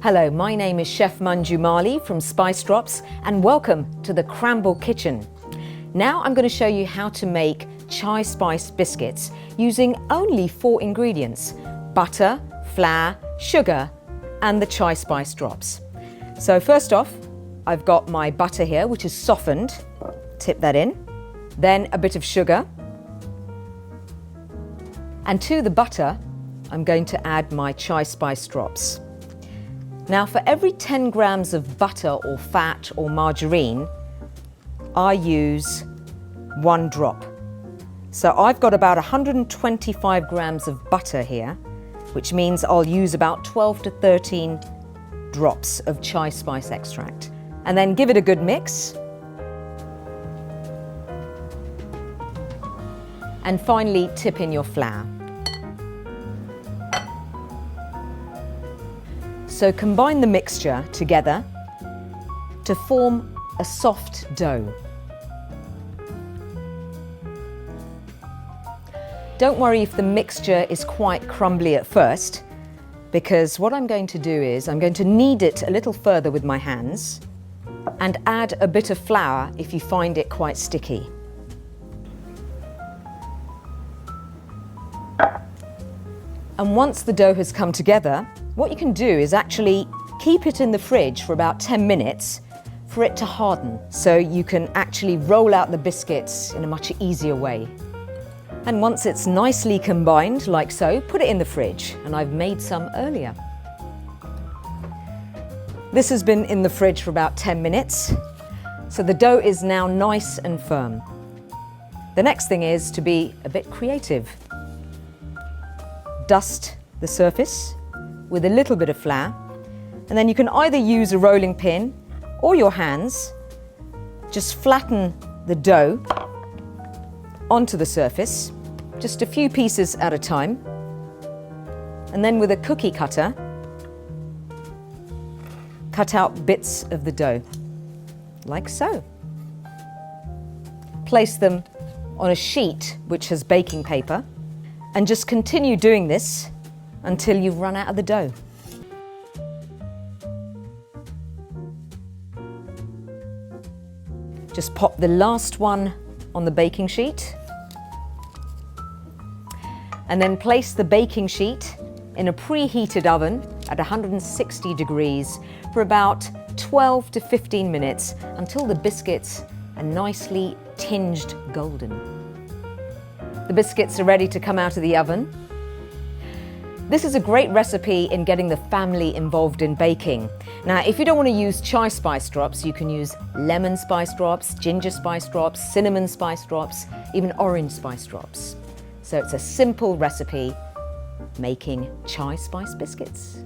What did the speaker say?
Hello, my name is Chef Manju Malhi from Spice Drops and welcome to the Cramble Kitchen. Now I'm going to show you how to make chai spice biscuits using only 4 ingredients: butter, flour, sugar and the chai spice drops. So first off, I've got my butter here, which is softened. Tip that in. Then a bit of sugar. And to the butter, I'm going to add my chai spice drops. Now for every 10 grams of butter or fat or margarine, I use 1 drop. So I've got about 125 grams of butter here, which means I'll use about 12 to 13 drops of chai spice extract. And then give it a good mix. And finally, tip in your flour. So combine the mixture together to form a soft dough. Don't worry if the mixture is quite crumbly at first, because what I'm going to do is I'm going to knead it a little further with my hands and add a bit of flour if you find it quite sticky. And once the dough has come together, what you can do is actually keep it in the fridge for about 10 minutes for it to harden, so you can actually roll out the biscuits in a much easier way. And once it's nicely combined, like so, put it in the fridge, and I've made some earlier. This has been in the fridge for about 10 minutes, so the dough is now nice and firm. The next thing is to be a bit creative. Dust the surface with a little bit of flour, and then you can either use a rolling pin or your hands. Just flatten the dough onto the surface, just a few pieces at a time, and then with a cookie cutter, cut out bits of the dough, like so. Place them on a sheet which has baking paper, and just continue doing this until you've run out of the dough. Just pop the last one on the baking sheet, and then place the baking sheet in a preheated oven at 160 degrees for about 12 to 15 minutes until the biscuits are nicely tinged golden. The biscuits are ready to come out of the oven. This is a great recipe in getting the family involved in baking. Now, if you don't want to use chai spice drops, you can use lemon spice drops, ginger spice drops, cinnamon spice drops, even orange spice drops. So it's a simple recipe making chai spice biscuits.